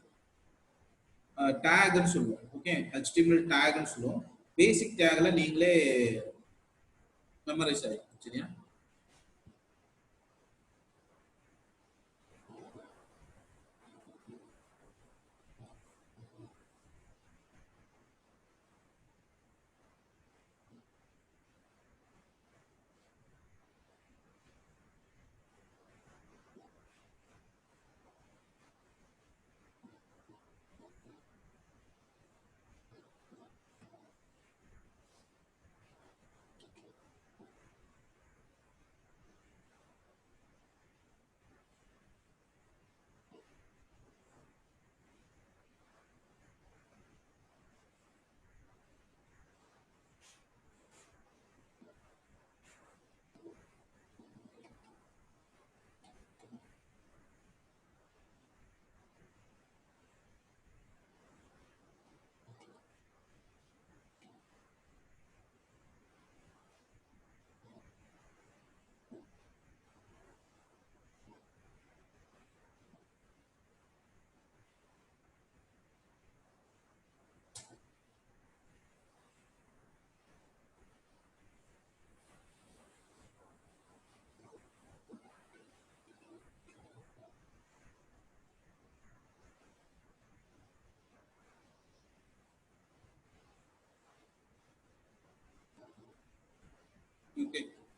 S1: டேக்னு சொல்லுவோம். ஓகே, HTML டேக்னு சொல்லுவோம். பேசிக் டேக்ல நீங்களே மெமரைஸ் ஆகிடும். சரியா?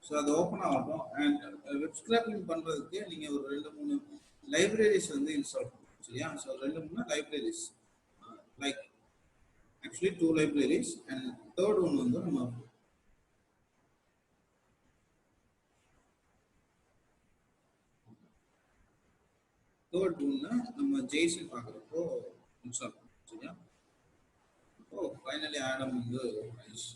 S1: ஸோ அது ஓப்பன் ஆகட்டும். அண்ட் வெப் ஸ்கிராப்பிங் பண்ணுறதுக்கு நீங்கள் ஒரு 2-3 லைப்ரரிஸ் வந்து இன்ஸ்டால் பண்ணணும். சரியா? So 2-3 libraries, like actually 2 libraries and third one வந்து நம்ம தேர்ட் ஒன்று நம்ம ஜேசன் பார்க்குறப்போ இன்ஸ்டால் பண்ணணும். சரியா? ஓ ஃபைனலி ஆடம் வந்து ஆயிடுச்சு.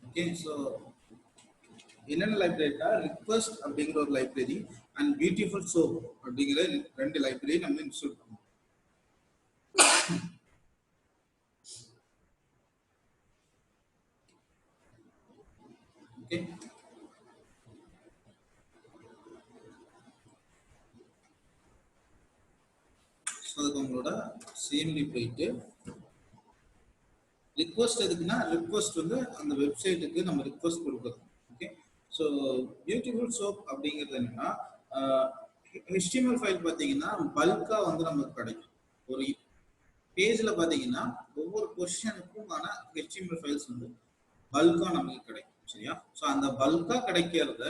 S1: ஓகே, ஸோ என்னென்ன லைப்ரரினா ரிக்வெஸ்ட் அப்படிங்கிற ஒரு லைப்ரரி அண்ட் பியூட்டிஃபுல் சோப் அப்படிங்கிற 2 லைப்ரரி நம்ம இன்ஸ்டால் பண்ணணும். ஓகே, ஸோ அதுக்கு உங்களோட சிஎம்டி போயிட்டு ரிக்வெஸ்ட் எதுக்குன்னா ரிக்வெஸ்ட் வந்து அந்த வெப்சைட்டுக்கு நம்ம ரிக்வெஸ்ட் கொடுக்குறோம். ஓகே, ஸோ பியூட்டிஃபுல் சோப் அப்படிங்கிறது என்னன்னா HTML ஃபைல் பார்த்தீங்கன்னா பல்கா வந்து நமக்கு கிடைக்கும். ஒரு பேஜில் பார்த்தீங்கன்னா ஒவ்வொரு பொசிஷனுக்கும் HTML ஃபைல்ஸ் வந்து பல்கா நமக்கு கிடைக்கும். சரியா? ஸோ அந்த பல்கா கிடைக்கிறத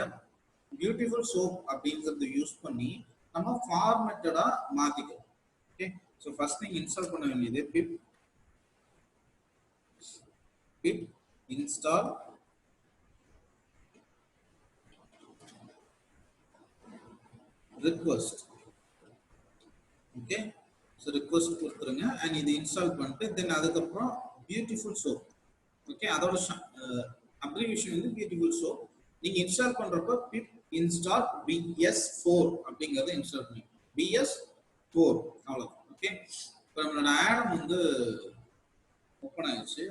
S1: பியூட்டிஃபுல் சோப் அப்படிங்கிறத யூஸ் பண்ணி நம்ம ஃபார்மேட்டடா மாத்திக்கிறோம். ஓகே, ஸோ ஃபர்ஸ்ட் நீங்க இன்ஸ்டால் பண்ண வேண்டியது pip install request. Okay, so request கொடுத்துருங்க அண்ட் இது இன்ஸ்டால் பண்ணிட்டு தென் அதுக்கப்புறம் பியூட்டிஃபுல் சோப். ஓகே, அதோட அப்ரிவியேஷன் வந்து பியூட்டிஃபுல் சோப். நீங்க இன்ஸ்டால் பண்றப்ப pip install bs4 அப்படிங்கறத இன்ஸ்டால் பண்ணி bs4 அவ்வளவு. ஓகே, இப்போ நம்மளோட ஆடம் வந்து ஓப்பன் ஆயிடுச்சு.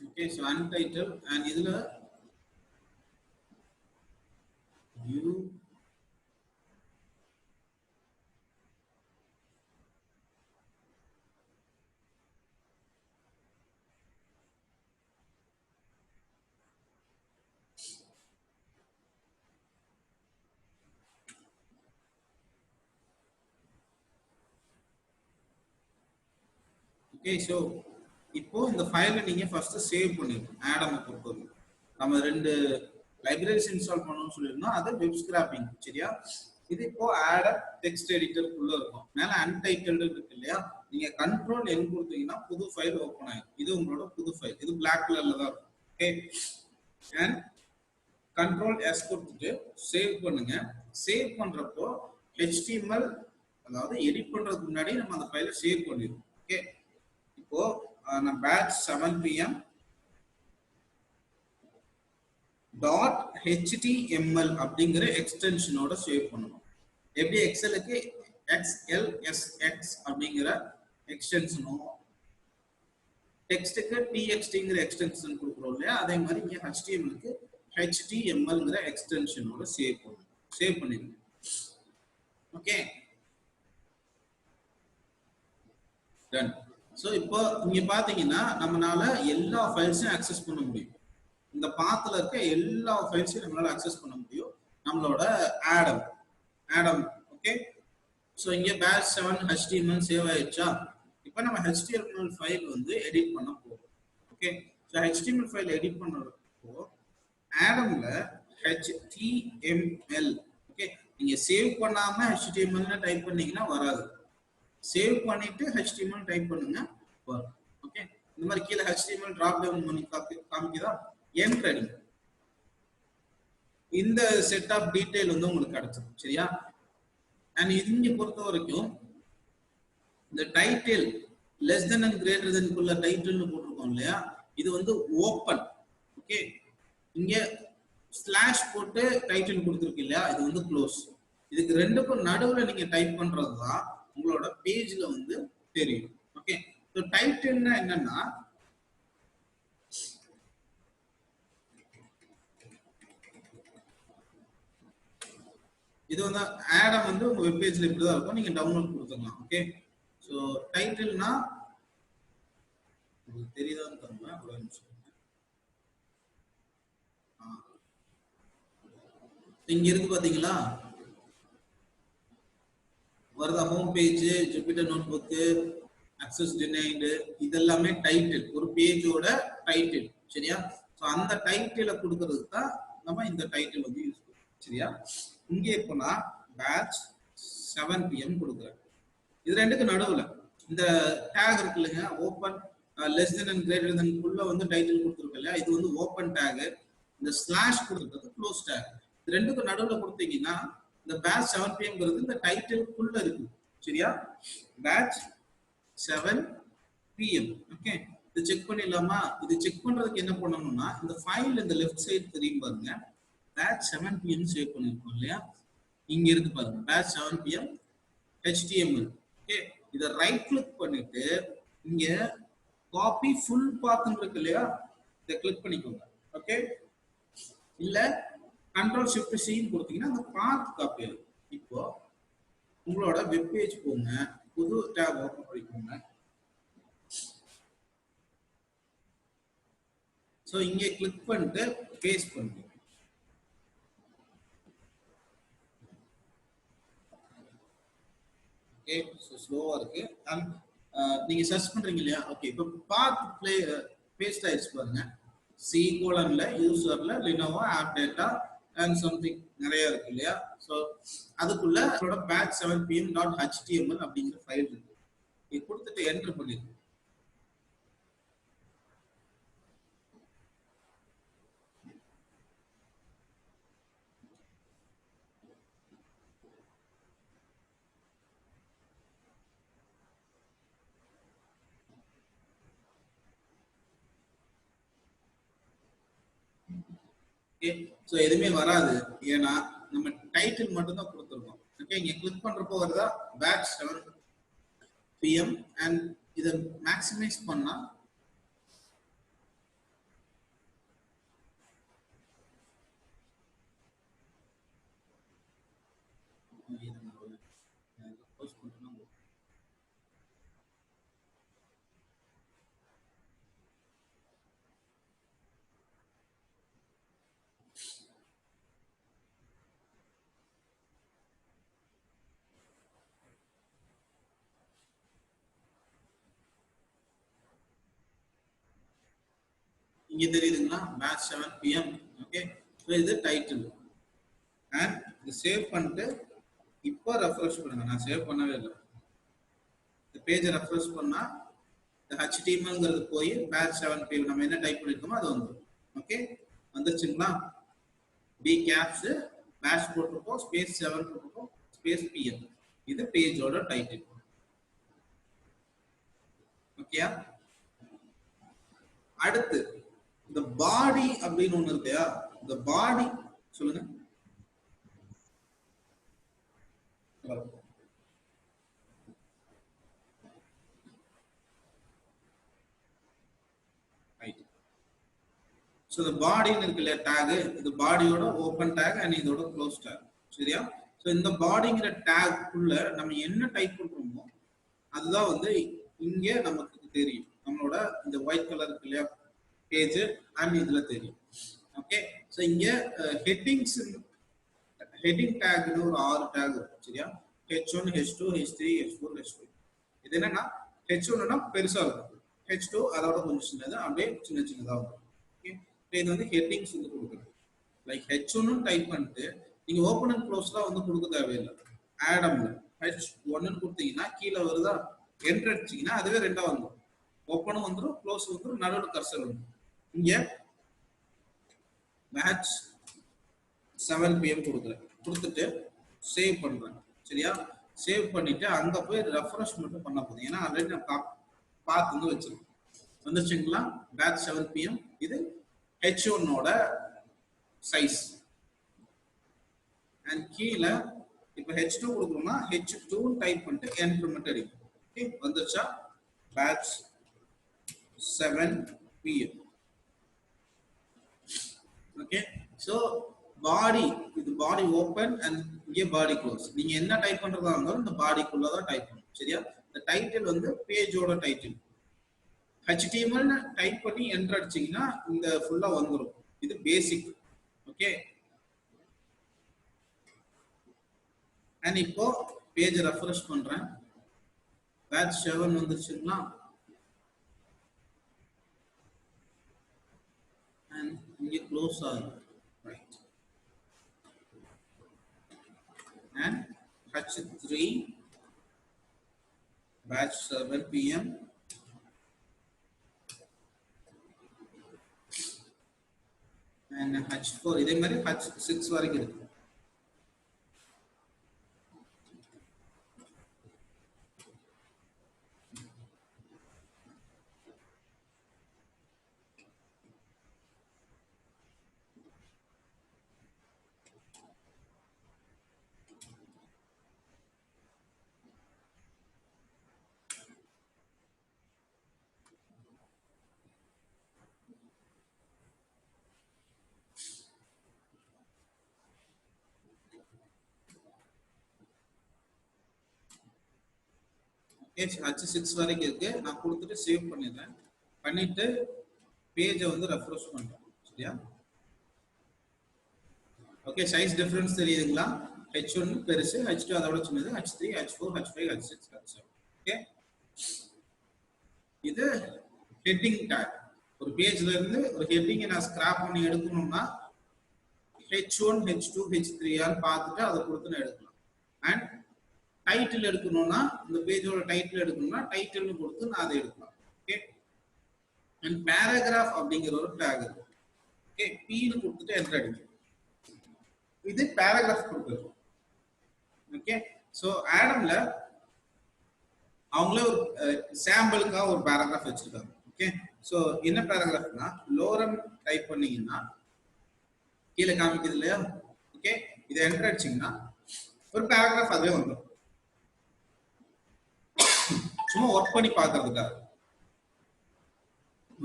S1: ஓகே, ஸோ அன்டைட்டில் அண்ட் இதுல view ஓகே, ஸோ இப்போ இந்த ஃபைலை நீங்க ஃபர்ஸ்ட் சேவ் பண்ணிடணும். ஆடம் பொறுத்தவரை நம்ம 2 லைப்ரரிஸ் இன்ஸ்டால் பண்ணணும்னு சொல்லியிருந்தோம். அது வெப் ஸ்கிராப்பிங். சரியா? இது இப்போ ஆடம் டெக்ஸ்ட் எடிட்டருக்குள்ள இருக்கும். மேல அன்டைட்டில்டு இருக்கு இல்லையா? நீங்க கண்ட்ரோல் N கொடுத்தீங்கன்னா புது ஃபைல் ஓப்பன் ஆயிடும். இது உங்களோட புது ஃபைல். இது பிளாக் கலர்ல தான் இருக்கும். ஓகே, அண்ட் கண்ட்ரோல் S கொடுத்துட்டு சேவ் பண்ணுங்க. சேவ் பண்றப்போ HTML அதாவது எடிட் பண்றதுக்கு முன்னாடி நம்ம அந்த ஃபைலை சேவ் பண்ணிடுவோம். ஓகே, இப்போ நான் batch 7 PM .html அப்படிங்கிற எக்ஸ்டென்ஷனோட சேவ் பண்ணணும். எப்படி எக்ஸலுக்கு XLSX அப்படிங்கிற எக்ஸ்டென்ஷனும் டெக்ஸ்டுக்கு TXTங்கிற எக்ஸ்டென்ஷன் கொடுக்குறோம் இல்லையா? அதே மாதிரி இங்கே HTMLக்கு HTMLங்கிற எக்ஸ்டென்ஷனோட சேவ் பண்ணணும். சேவ் பண்ணிடுங்க. Okay, done. ஸோ இப்போ இங்க பாத்தீங்கன்னா நம்மளால எல்லா ஃபைல்ஸையும் அக்சஸ் பண்ண முடியும். இந்த பாத்துல இருக்க எல்லா ஃபைல்ஸையும் நம்மளால அக்சஸ் பண்ண முடியும் நம்மளோட ஆடம். ஓகே, ஸோ இங்க batch 7 HTML சேவ் ஆயிடுச்சா? இப்போ நம்ம HTML ஃபைல் வந்து எடிட் பண்ண போறோம். Okay, so HTML file edit பண்ணுறப்போ ஆடம்ல HTML. ஓகே, நீங்க சேவ் பண்ணாம HTML டைப் பண்ணீங்கன்னா வராது. சேவ் பண்ணிட்டு HTML டைப் பண்ணுங்க வரும். ஓகே, இந்த மாதிரி கீழே HTML டிராப் டவுன் பண்ணி காமிக்குதா? என்டர் அடிங்க. இந்த செட் ஆஃப் டீடைல் வந்து உங்களுக்கு கிடைச்சிடும். சரியா? அண்ட் இங்க பொறுத்த வரைக்கும் இந்த title less then and greater than குள்ள டைட்டில்னு போட்டிருக்கோம் இல்லையா, இது வந்து ஓப்பன். ஓகே, இங்க ஸ்லாஷ் போட்டு டைட்டில் கொடுத்துருக்கு இல்லையா, இது வந்து க்ளோஸ். இதுக்கு ரெண்டுக்கும் நடுவுல நீங்க டைப் பண்றது தான் உங்களோட பேஜ்ல வந்து தெரியும். ஓகே, ஸோ டைட்டில்னா என்னன்னா இது வந்து ஆடம் வந்து உங்க வெப் பேஜ்ல இப்படிதான் இருக்கும், நீங்க டவுன்லோட் கொடுத்துக்கலாம். ஓகே, ஸோ டைட்டில்னா உங்களுக்கு தெரியுதான்னு தெரியல, ஒரு நிமிஷம். இங்க இருக்கு பாத்தீங்களா, வருதா home page, Jupyter notebook, access denied, இதெல்லாமே டைட்டில், ஒரு பேஜோட டைட்டில். சரியா, ஸோ அந்த டைட்டில கொடுக்கறதுக்கு தான் நம்ம இந்த டைட்டில் வந்து யூஸ் பண்ணுவோம். சரியா, இங்கே இப்போ நான் பேட்ச் 7 PM கொடுக்குறேன். இது ரெண்டுக்கு நடுவில் இந்த டேக் இருக்கு இல்லைங்க, open less then and greater than உள்ள வந்து டைட்டில் கொடுத்துருக்கு இல்லையா, இது வந்து ஓப்பன் டேக். இந்த ஸ்லாஷ் கொடுத்துருக்கிறது க்ளோஸ் டேக். இது ரெண்டுக்கு நடுவில் கொடுத்தீங்கன்னா இந்த பேட்ச் 7 PMங்கிறது இந்த டைட்டிலுக்குள்ள இருக்கு. சரியா, பேட்ச் 7 PM. ஓகே, இது செக் பண்ணிடலாமா? இது செக் பண்றதுக்கு என்ன பண்ணணும்னா இந்த ஃபைல் இந்த லெஃப்ட் சைடு தெரியும் பாருங்க, பேட்ச் 7 PM சேவ் பண்ணிருக்கோம் இல்லையா, இங்க இருக்கு பாருங்க பேட்ச் 7 PM HTML. ஓகே, இத ரைட் கிளிக் பண்ணிட்டு இங்க காப்பி ஃபுல் பாத் இருக்கு இல்லையா, இத கிளிக் பண்ணிக்கோங்க. ஓகே, இல்ல கண்ட்ரோல் ஷிஃப்ட் C கொடுத்தீங்கன்னா அந்த பாத் காப்பி ஆகும். இப்போ உங்களோட வெப் பேஜ் போங்க, புது டேப் ஓபன் பண்ணிக்கோங்க. சோ இங்க கிளிக் பண்ணிட்டு பேஸ்ட் பண்ணுங்க. ஓகே, சோ ஸ்லோவா இருக்கு. நீங்க சர்ச் பண்றீங்க இல்லையா, ஓகே, இப்போ பாத் ப்ளே பேஸ்ட் ஆயிடுச்சு பாருங்க. C கோலன்ல யூசர்ல Lenovo app data and something நிறைய இருக்கு இல்லையா, சோ அதுக்குள்ள batch 7 pm.html அப்படிங்கிற ஃபைல் இருக்கு. இது கொடுத்துட்டு என்டர் பண்ணிருக்கோம். ஓகே, சோ எதுவுமே வராது, ஏன்னா நம்ம டைட்டில் மட்டும் தான் கொடுத்துருக்கோம். ஓகே, இங்க கிளிக் பண்றப்போ வருதா batch 7 PM அண்ட் இதை மேக்ஸிமைஸ் பண்ணா இங்க தெரியுதுங்களா, batch 7 PM. ஓகே, ஸோ இது டைட்டில் அண்ட் இது சேவ் பண்ணிட்டு இப்போ ரெஃப்ரெஷ் பண்ணுங்க. நான் சேவ் பண்ணவே இல்லை. இந்த பேஜை ரெஃப்ரெஷ் பண்ணா இந்த HTMLங்கிறது போய் batch 7 PM நம்ம என்ன டைப் பண்ணிருக்கோமோ அது வந்துடும். ஓகே, வந்துருச்சுங்களா? பி கேப்ஸ் பேட்ச் போட்டிருக்கோம், ஸ்பேஸ் 7 போட்டிருக்கோம், ஸ்பேஸ் PM. இது பேஜோட டைட்டில். ஓகே, அடுத்து இந்த பாடி அப்படின்னு ஒண்ணு இருக்கையா, இந்த பாடி சொல்லுங்க. ஸோ இந்த பாடின்னு இருக்கு இல்லையா டேக், இது பாடியோட ஓப்பன் டேக் அண்ட் இதோட க்ளோஸ் டேக். சரியா, ஸோ இந்த பாடிங்கிற டேக்குள்ள நம்ம என்ன டைப் பண்றோமோ அதுதான் வந்து இங்க நமக்கு தெரியும். நம்மளோட இந்த ஒயிட் கலர் இருக்கு இல்லையா பேஜ் அண்ட் இதுல தெரியும். ஓகே, ஸோ இங்க ஹெட்டிங்ஸ், ஹெட்டிங் டேக்னு ஒரு 6 டேக் இருக்கு. சரியா, H1 H2 H3 H4 H5. இது என்னன்னா H1னா பெருசா இருக்கும், H2 அதோட கொஞ்சம் சின்னது, அப்படியே சின்ன சின்னதா இருக்கும். இது வந்து ஹெட்டிங்ஸ் வந்து கொடுக்குறது. லைக் H1 டைப் பண்ணிட்டு நீங்க ஓப்பன் அண்ட் க்ளோஸ்லாம் வந்து கொடுக்க தேவையில்லை. ஆடம்ல H1 கொடுத்தீங்கன்னா கீழே வருதா, என்டர் அடிச்சீங்கன்னா அதுவே ரெண்டா வந்துடும். ஓப்பனும் வந்துடும், க்ளோஸ் வந்துடும், நடுவில் கர்சர் வந்துடும். இங்க batch 7 PM கொடுக்குறேன், கொடுத்துட்டு சேவ் பண்றேன். சரியா? சேவ் பண்ணிட்டு அங்க போய் ரெஃப்ரெஷ் மட்டும் பண்ண போதும். ஏன்னா ஆல்ரெடி நான் பார்த்து வச்சிருக்கேன். வந்துருச்சுங்களா? Batch 7 PM. இது H1 ஓட சைஸ். அண்ட் கீழே இப்போ H2 கொடுக்கணும்னா H2 டைப் பண்ணிட்டு என்டர் மட்டும் அடிக்கும். ஓகே, வந்துருச்சா? Batch 7 PM. Okay, so body, இது பாடி ஓப்பன் அண்ட் இங்கே பாடி க்ளோஸ். நீங்க என்ன டைப் பண்றதா இருந்தாலும் இந்த பாடிக்குள்ள தான் டைப் பண்ணணும். சரியா? இந்த டைட்டில் வந்து பேஜோட டைட்டில். HTML டைப் பண்ணி என்டர் அடிச்சீங்கன்னா இந்த ஃபுல்லா வந்துடும். இது பேசிக். ஓகே, அண்ட் இப்போ பேஜ் ரெஃப்ரெஷ் பண்றேன். பேட்ச் 7 வந்துருச்சுங்களா? அண்ட் இங்கே க்ளோஸ் ஆகுது. Right. And H3 batch 7 PM. and H4 இதே மாதிரி H6 வரைக்கும் இருக்கு. H6 வரைக்கும் இருக்கு. நான் கொடுத்துட்டு சேவ் பண்ணிடுறேன். பண்ணிட்டு பேஜை வந்து ரெஃப்ரெஷ் பண்றேன். சரியா? ஓகே, சைஸ் டிஃபரன்ஸ் தெரியுதுங்களா? H1 பெருசு, H2 அதோட சின்னது, H3, H4, H5, H6, H7. Okay, இது ஹெட்டிங் டேக். ஒரு பேஜ்ல இருந்து ஒரு ஹெட்டிங்கை நான் ஸ்கிராப் பண்ணி எடுக்கணும்னா H1, H2, H3 பார்த்துட்டு அதை கொடுத்து நான் எடுக்கலாம். அண்ட் டைட்டில் எடுக்கணும்னா இந்த பேஜோட டைட்டில் எடுக்கணும்னா டைட்டில்னு கொடுத்து நான் அதை எடுக்கலாம். ஓகே, அண்ட் பேராகிராஃப் அப்படிங்கிற ஒரு டேக் இருக்கு. ஓகே, பீனு கொடுத்துட்டு என்டர் அடிக்கும். இது பேராகிராஃப் கொடுக்குறது. ஓகே, ஸோ ஆடம்ல அவங்களே ஒரு சாம்பிளுக்காக ஒரு பேராகிராஃப் வச்சிருக்காங்க. ஓகே, ஸோ என்ன பேராகிராஃப்னா லோரம் டைப் பண்ணீங்கன்னா கீழே காமிக்குது இல்லையா? ஓகே, இதை என்டர் அடிச்சீங்கன்னா ஒரு பேராகிராஃப் அதுவே வந்துடும். சும்மா ஒர்க் பண்ணி பார்க்கறதுக்காக.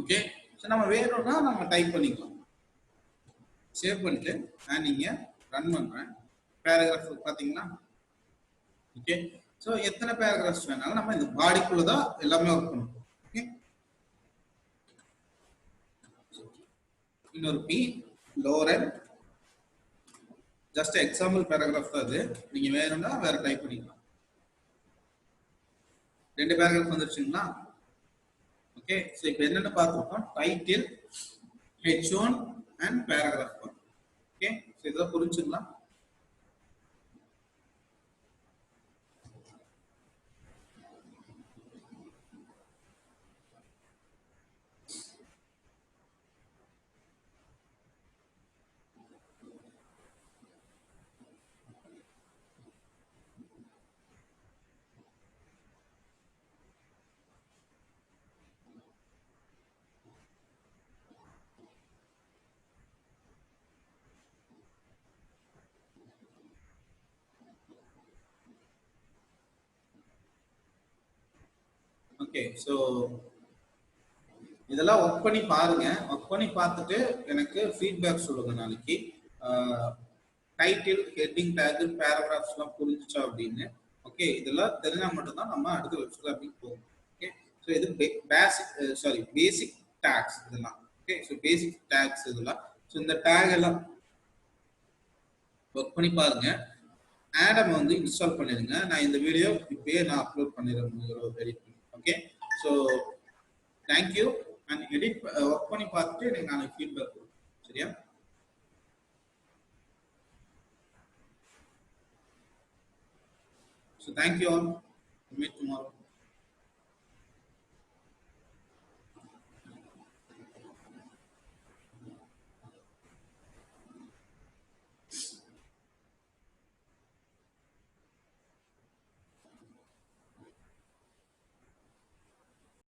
S1: ஓகே, ஸோ நம்ம வேணும்னா நம்ம டைப் பண்ணிக்கலாம். சேவ் பண்ணிட்டு நான் நீங்க ரன் பண்றேன். பேராகிராஃப் பார்த்தீங்கன்னா ஓகே, ஸோ எத்தனை பேராகிராஃப்ஸ் வேணாலும் நம்ம இந்த பாடிக்குள்ள தான் எல்லாமே ஒர்க் பண்ணணும். ஓகே, இன்னொரு p lorem just example paragraph தான் அது. நீங்க வேணும்னா வேற டைப் பண்ணிக்கலாம். 2 பேராகிராஃப் வந்துருச்சுங்களா? ஓகே, ஸோ இப்போ என்னென்ன பார்த்துருக்கோம்? Title, H1 and paragraph. Okay, so இதெல்லாம் புரிஞ்சுங்களா? ஓகே, ஸோ இதெல்லாம் ஒர்க் பண்ணி பாருங்க. ஒர்க் பண்ணி பார்த்துட்டு எனக்கு ஃபீட்பேக் சொல்லுங்க நாளைக்கு. டைட்டில், ஹெட்டிங் டேக், பேராகிராஃப்ஸ்லாம் புரிஞ்சுச்சா அப்படின்னு. ஓகே, இதெல்லாம் தெரிஞ்சா மட்டும்தான் நம்ம அடுத்த வெப்சைட் அப்படின்னு போகும். ஓகே, ஸோ இது பேசிக் டேக்ஸ் இதெல்லாம். ஓகே, ஸோ பேசிக் டேக்ஸ் இதெல்லாம். ஸோ இந்த டேக் எல்லாம் ஒர்க் பண்ணி பாருங்க. ஆடம் வந்து இன்ஸ்டால் பண்ணிடுங்க. நான் இந்த வீடியோ இப்பயே நான் அப்லோட் பண்ணிடுறேன் எடிட் பண்ணி. Okay, so thank you. And edit work பண்ணி பார்த்துட்டு எனக்கு நாளைக்கு ஃபீட்பேக் கொடுங்க. சரியா? So thank you all. We'll meet tomorrow.